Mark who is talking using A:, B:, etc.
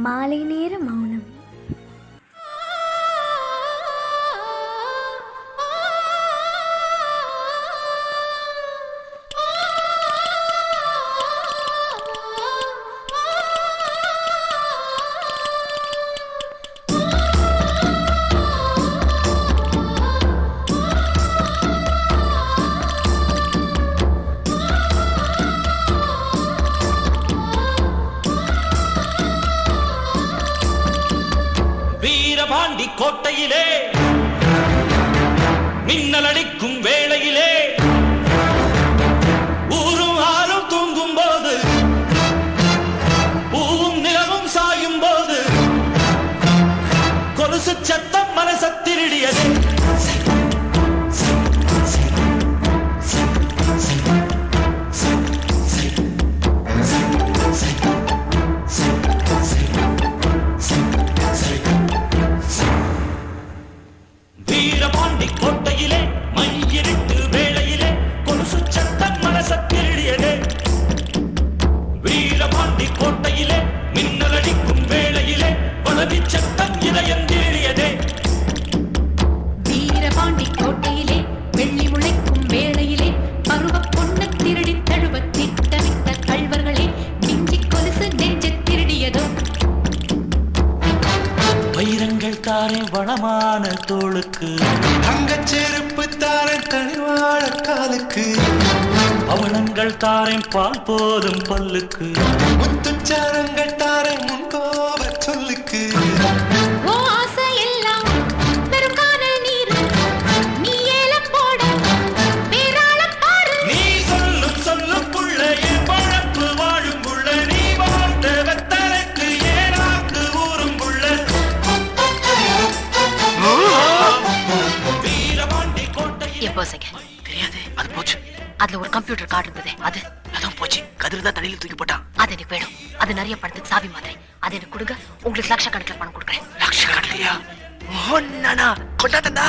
A: மாலை நேர மௌனம்.
B: வீரபாண்டி கோட்டையிலே மின்னல் அடிக்கும் வேளையிலே ஊரும் ஆறும் தூங்கும் போது பூவும் நிலவும் சாயும் போது கொலுசு சத்தம் மனச திருடியது. வீரபாண்டி கோட்டையிலே மையிருட்டு வேளையிலே கொலுசு சத்தம் மனச திருடியதே. வீரபாண்டி கோட்டையிலே மின்னல் அடிக்கும் வேளையிலே வளவி சத்தம் இதயம் திருடியதே.
C: வீரபாண்டி கோட்டையிலே வெள்ளி முளைக்கும் வேளையிலே பருவ பொண்ணு திருடி தழுவ திட்டமிட்ட கள்வர்களே மிஞ்சி கொலுசு நெஞ்ச திருடியதோ.
B: வைரங்கள் தாரே வளமான தோளுக்கு,
D: தங்கச் செருப்பு தாரேன் தனிவாழ காலுக்கு,
B: அவலங்கள் தாரேன் பால் போதும் பல்லுக்கு,
D: முத்துச்சாரங்கள் தாரேன் முன்கோப சொல்லுக்கு.
C: ஓ ஆசை எல்லாம் வெறும் கானல் நீர், நீ ஏலம் போட வேறாளம் பாரு.
B: நீ சொல்லும் சொல்லும் புள்ள என் பழப்பு வாழும் புள்ள, நீ வாழ்ந்த வெத்தலைக்கு ஏனாக்கு ஊரும் புள்ள. வீரபாண்டி கோட்டையில்
E: எப்போ செகண்ட்
D: தெரியாது, அது போச்சு.
E: அதுல ஒரு கம்ப்யூட்டர் கார்டு இருந்தது,
D: அதான் போச்சு. கதிர் தான் தடியில தூக்கி போட்டான்.
E: அது எனக்கு வேணும். அது நிறைய படத்துக்கு சாவி மாதிரி. அது எனக்கு கொடுங்க, உங்களுக்கு லட்சக்கணக்கில் பணம் கொடுக்குறேன்.
D: லட்சக்கணக்கிலையா? கொண்டாட்டா